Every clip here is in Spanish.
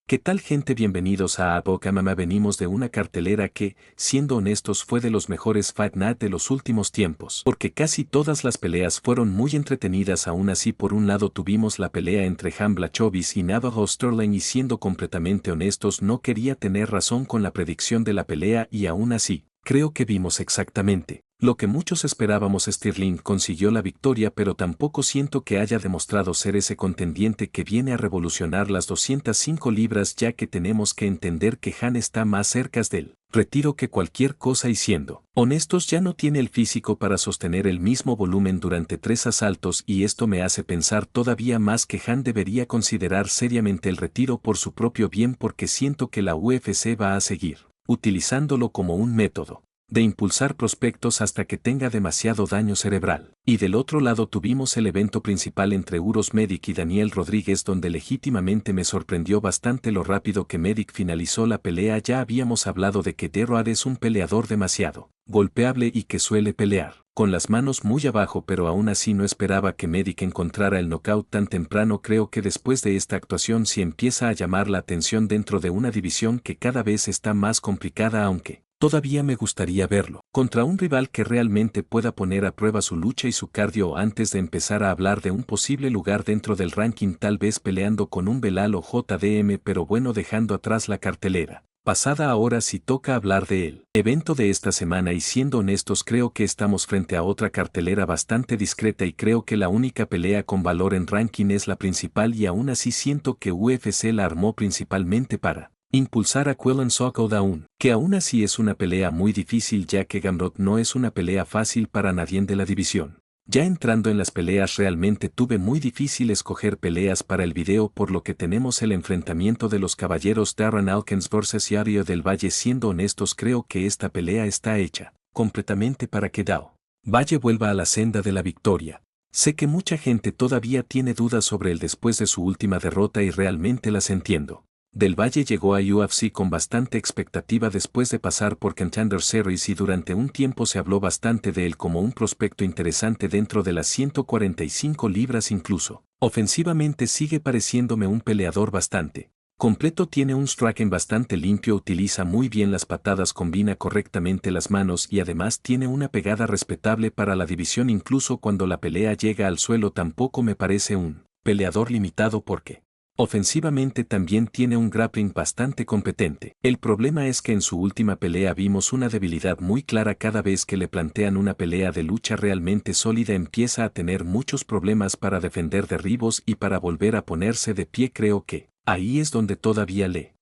¿Qué tal, gente? Bienvenidos a Abokamama. Venimos de una cartelera que, siendo honestos, fue de los mejores Fight Night de los últimos tiempos, porque casi todas las peleas fueron muy entretenidas. Aún así, por un lado tuvimos la pelea entre Jan Blachowicz y Navajo Sterling, y siendo completamente honestos no quería tener razón con la predicción de la pelea, y aún así, creo que vimos exactamente lo que muchos esperábamos. Sterling consiguió la victoria, pero tampoco siento que haya demostrado ser ese contendiente que viene a revolucionar las 205 libras, ya que tenemos que entender que Han está más cerca del retiro que cualquier cosa, y siendo honestos ya no tiene el físico para sostener el mismo volumen durante 3 asaltos, y esto me hace pensar todavía más que Han debería considerar seriamente el retiro por su propio bien, porque siento que la UFC va a seguir utilizándolo como un método de impulsar prospectos hasta que tenga demasiado daño cerebral. Y del otro lado tuvimos el evento principal entre Uros Medic y Daniel Rodríguez, donde legítimamente me sorprendió bastante lo rápido que Medic finalizó la pelea. Ya habíamos hablado de que Derroad es un peleador demasiado golpeable y que suele pelear con las manos muy abajo, pero aún así no esperaba que Medic encontrara el knockout tan temprano. Creo que después de esta actuación sí empieza a llamar la atención dentro de una división que cada vez está más complicada, aunque todavía me gustaría verlo contra un rival que realmente pueda poner a prueba su lucha y su cardio. Antes de empezar a hablar de un posible lugar dentro del ranking, tal vez peleando con un Belal o JDM, pero bueno, dejando atrás la cartelera pasada, ahora sí toca hablar del evento de esta semana, y siendo honestos creo que estamos frente a otra cartelera bastante discreta, y creo que la única pelea con valor en ranking es la principal, y aún así siento que UFC la armó principalmente para impulsar a Quillan Sokouddown, que aún así es una pelea muy difícil, ya que Gamrot no es una pelea fácil para nadie de la división. Ya entrando en las peleas, realmente tuve muy difícil escoger peleas para el video, por lo que tenemos el enfrentamiento de los caballeros Darren Elkins vs Yario del Valle. Siendo honestos creo que esta pelea está hecha completamente para que Dao Valle vuelva a la senda de la victoria. Sé que mucha gente todavía tiene dudas sobre él después de su última derrota, y realmente las entiendo. Del Valle llegó a UFC con bastante expectativa después de pasar por Contender Series, y durante un tiempo se habló bastante de él como un prospecto interesante dentro de las 145 libras. Incluso ofensivamente sigue pareciéndome un peleador bastante completo. Tiene un striking bastante limpio, utiliza muy bien las patadas, combina correctamente las manos y además tiene una pegada respetable para la división. Incluso cuando la pelea llega al suelo tampoco me parece un peleador limitado, porque ofensivamente también tiene un grappling bastante competente. El problema es que en su última pelea vimos una debilidad muy clara. Cada vez que le plantean una pelea de lucha realmente sólida empieza a tener muchos problemas para defender derribos y para volver a ponerse de pie. Creo que ahí es donde todavía le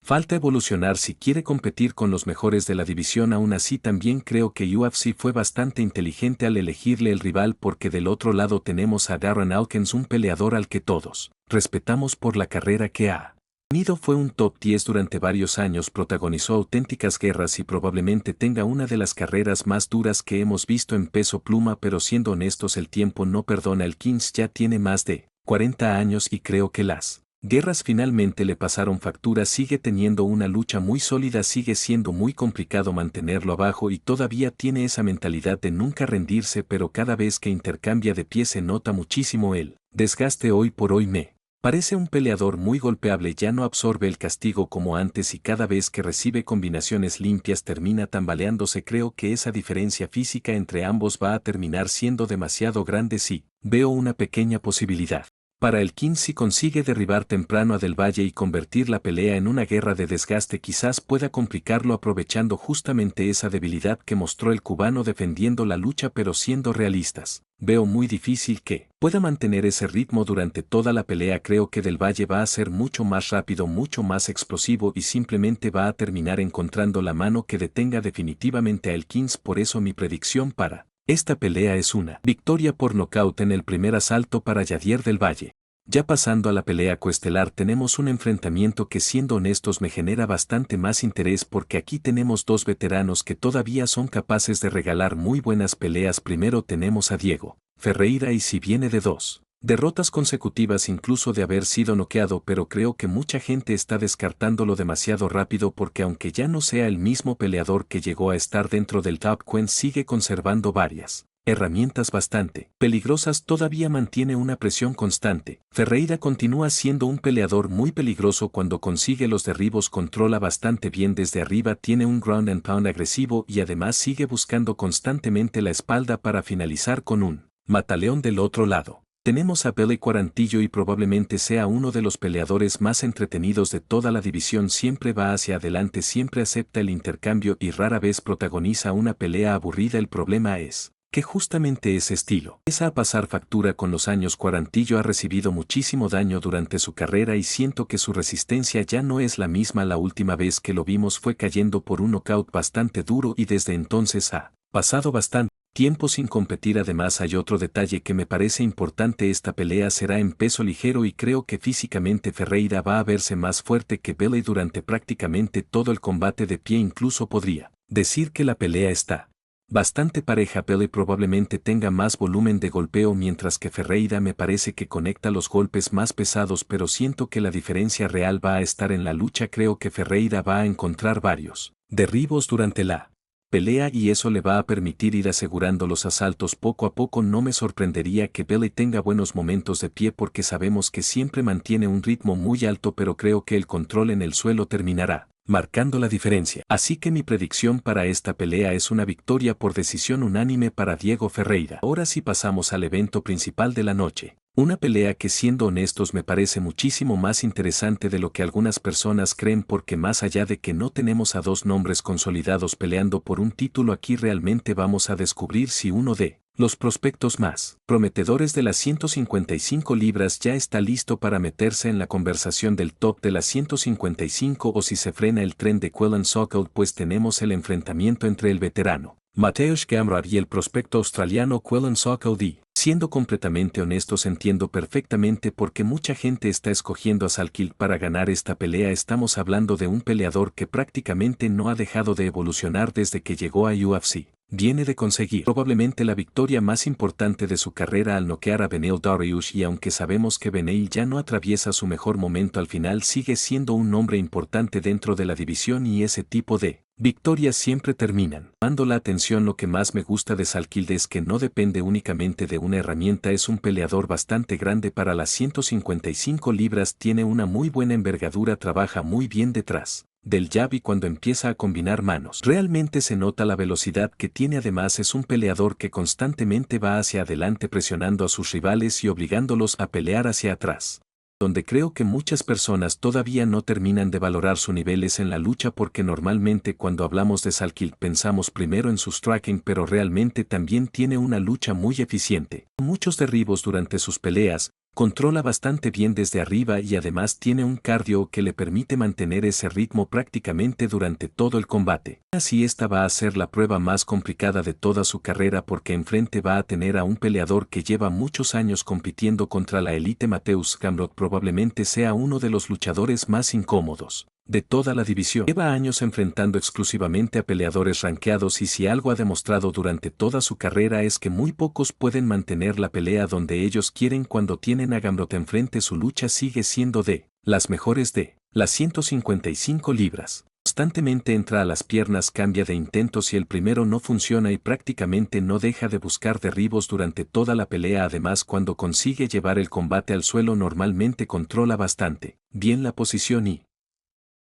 falta evolucionar si quiere competir con los mejores de la división. Aún así también creo que UFC fue bastante inteligente al elegirle el rival, porque del otro lado tenemos a Darren Elkins, un peleador al que todos respetamos por la carrera que ha tenido. Fue un top 10 durante varios años, protagonizó auténticas guerras y probablemente tenga una de las carreras más duras que hemos visto en peso pluma, pero siendo honestos el tiempo no perdona. El Kings ya tiene más de 40 años y creo que las guerras finalmente le pasaron factura. Sigue teniendo una lucha muy sólida, sigue siendo muy complicado mantenerlo abajo y todavía tiene esa mentalidad de nunca rendirse, pero cada vez que intercambia de pie se nota muchísimo el desgaste. Hoy por hoy me parece un peleador muy golpeable, ya no absorbe el castigo como antes y cada vez que recibe combinaciones limpias termina tambaleándose. Creo que esa diferencia física entre ambos va a terminar siendo demasiado grande. Sí, veo una pequeña posibilidad para el King si consigue derribar temprano a Del Valle y convertir la pelea en una guerra de desgaste. Quizás pueda complicarlo aprovechando justamente esa debilidad que mostró el cubano defendiendo la lucha, pero siendo realistas, veo muy difícil que pueda mantener ese ritmo durante toda la pelea. Creo que Del Valle va a ser mucho más rápido, mucho más explosivo y simplemente va a terminar encontrando la mano que detenga definitivamente a el Kings. Por eso mi predicción para esta pelea es una victoria por nocaut en el primer asalto para Yadier Del Valle. Ya pasando a la pelea coestelar, tenemos un enfrentamiento que siendo honestos me genera bastante más interés, porque aquí tenemos dos veteranos que todavía son capaces de regalar muy buenas peleas. Primero tenemos a Diego Ferreira, y si viene de 2 derrotas consecutivas, incluso de haber sido noqueado, pero creo que mucha gente está descartándolo demasiado rápido, porque aunque ya no sea el mismo peleador que llegó a estar dentro del top 10 sigue conservando varias herramientas bastante peligrosas, todavía mantiene una presión constante. Ferreira continúa siendo un peleador muy peligroso cuando consigue los derribos, controla bastante bien desde arriba, tiene un ground and pound agresivo y además sigue buscando constantemente la espalda para finalizar con un mataleón del otro lado. Tenemos a Belly Quarantillo y probablemente sea uno de los peleadores más entretenidos de toda la división, siempre va hacia adelante, siempre acepta el intercambio y rara vez protagoniza una pelea aburrida. El problema es que justamente ese estilo empieza a pasar factura con los años. Quarantillo ha recibido muchísimo daño durante su carrera y siento que su resistencia ya no es la misma. La última vez que lo vimos fue cayendo por un knockout bastante duro y desde entonces ha pasado bastante tiempo sin competir. Además hay otro detalle que me parece importante: esta pelea será en peso ligero y creo que físicamente Ferreira va a verse más fuerte que Belly durante prácticamente todo el combate de pie. Incluso podría decir que la pelea está bastante pareja. Belly probablemente tenga más volumen de golpeo mientras que Ferreira me parece que conecta los golpes más pesados, pero siento que la diferencia real va a estar en la lucha. Creo que Ferreira va a encontrar varios derribos durante la pelea y eso le va a permitir ir asegurando los asaltos poco a poco. No me sorprendería que Belly tenga buenos momentos de pie porque sabemos que siempre mantiene un ritmo muy alto, pero creo que el control en el suelo terminará marcando la diferencia. Así que mi predicción para esta pelea es una victoria por decisión unánime para Diego Ferreira. Ahora sí pasamos al evento principal de la noche. Una pelea que, siendo honestos, me parece muchísimo más interesante de lo que algunas personas creen, porque más allá de que no tenemos a dos nombres consolidados peleando por un título, aquí realmente vamos a descubrir si uno de los prospectos más prometedores de las 155 libras ya está listo para meterse en la conversación del top de las 155 o si se frena el tren de Quillan Sokol. Pues tenemos el enfrentamiento entre el veterano Mateusz Gamrot y el prospecto australiano Quillan Sokol. Siendo completamente honestos, entiendo perfectamente por qué mucha gente está escogiendo a Salkil para ganar esta pelea. Estamos hablando de un peleador que prácticamente no ha dejado de evolucionar desde que llegó a UFC. Viene de conseguir probablemente la victoria más importante de su carrera al noquear a Beneil Dariush, y aunque sabemos que Beneil ya no atraviesa su mejor momento, al final sigue siendo un nombre importante dentro de la división y ese tipo de victorias siempre terminan llamando la atención. Lo que más me gusta de Salkil es que no depende únicamente de una herramienta, es un peleador bastante grande para las 155 libras, tiene una muy buena envergadura, trabaja muy bien detrás del jab y cuando empieza a combinar manos realmente se nota la velocidad que tiene. Además es un peleador que constantemente va hacia adelante presionando a sus rivales y obligándolos a pelear hacia atrás. Donde creo que muchas personas todavía no terminan de valorar su niveles en la lucha, porque normalmente cuando hablamos de Salkil pensamos primero en su striking, pero realmente también tiene una lucha muy eficiente. Muchos derribos durante sus peleas, controla bastante bien desde arriba y además tiene un cardio que le permite mantener ese ritmo prácticamente durante todo el combate. Así esta va a ser la prueba más complicada de toda su carrera, porque enfrente va a tener a un peleador que lleva muchos años compitiendo contra la élite. Mateusz Gamrot probablemente sea uno de los luchadores más incómodos de toda la división. Lleva años enfrentando exclusivamente a peleadores rankeados y si algo ha demostrado durante toda su carrera es que muy pocos pueden mantener la pelea donde ellos quieren. Cuando tienen a Gamrot enfrente, su lucha sigue siendo de las mejores de las 155 libras. Constantemente entra a las piernas, cambia de intentos y el primero no funciona y prácticamente no deja de buscar derribos durante toda la pelea. Además, cuando consigue llevar el combate al suelo, normalmente controla bastante bien la posición y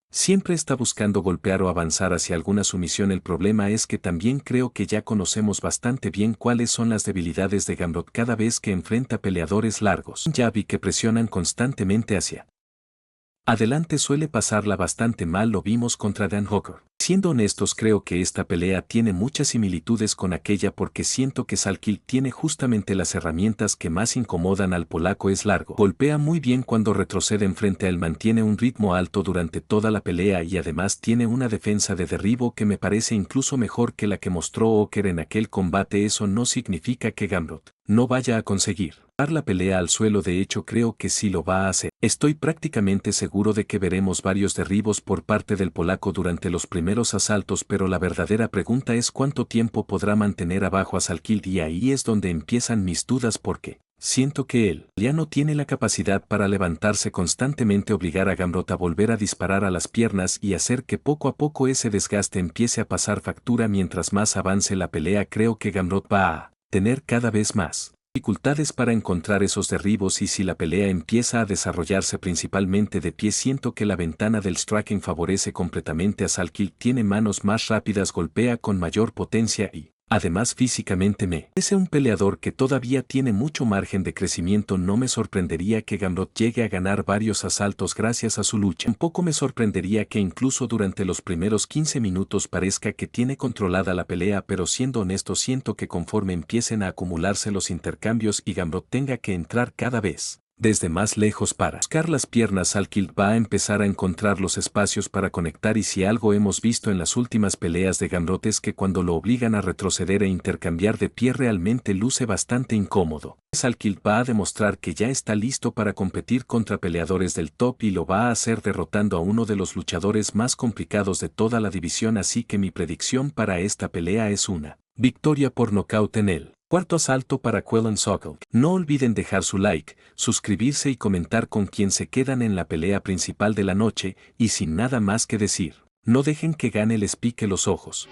siempre está buscando golpear o avanzar hacia alguna sumisión. El problema es que también creo que ya conocemos bastante bien cuáles son las debilidades de Gamrot cada vez que enfrenta peleadores largos. Un jab y que presionan constantemente hacia adelante suele pasarla bastante mal, lo vimos contra Dan Hooker. Siendo honestos, creo que esta pelea tiene muchas similitudes con aquella, porque siento que Salkil tiene justamente las herramientas que más incomodan al polaco. Es largo, golpea muy bien cuando retrocede enfrente a él, mantiene un ritmo alto durante toda la pelea y además tiene una defensa de derribo que me parece incluso mejor que la que mostró Hooker en aquel combate. Eso no significa que Gamrot no vaya a conseguir dar la pelea al suelo, de hecho creo que sí lo va a hacer. Estoy prácticamente seguro de que veremos varios derribos por parte del polaco durante los primeros asaltos, pero la verdadera pregunta es cuánto tiempo podrá mantener abajo a Salkil, y ahí es donde empiezan mis dudas, porque siento que él ya no tiene la capacidad para levantarse constantemente, obligar a Gamrot a volver a disparar a las piernas y hacer que poco a poco ese desgaste empiece a pasar factura mientras más avance la pelea. Creo que Gamrot va a tener cada vez más dificultades para encontrar esos derribos y si la pelea empieza a desarrollarse principalmente de pie siento que la ventana del striking favorece completamente a Salkild tiene manos más rápidas golpea con mayor potencia y, además físicamente me parece un peleador que todavía tiene mucho margen de crecimiento no me sorprendería que Gamrot llegue a ganar varios asaltos gracias a su lucha. Tampoco me sorprendería que incluso durante los primeros 15 minutos parezca que tiene controlada la pelea pero siendo honesto siento que conforme empiecen a acumularse los intercambios y Gamrot tenga que entrar cada vez desde más lejos para buscar las piernas Salkild va a empezar a encontrar los espacios para conectar y si algo hemos visto en las últimas peleas de Gamrot es que cuando lo obligan a retroceder e intercambiar de pie realmente luce bastante incómodo. Salkild va a demostrar que ya está listo para competir contra peleadores del top y lo va a hacer derrotando a uno de los luchadores más complicados de toda la división así que mi predicción para esta pelea es una victoria por nocaut en él. Cuarto asalto para Quellan Sokol. No olviden dejar su like, suscribirse y comentar con quién se quedan en la pelea principal de la noche, y sin nada más que decir, no dejen que Gane les pique los ojos.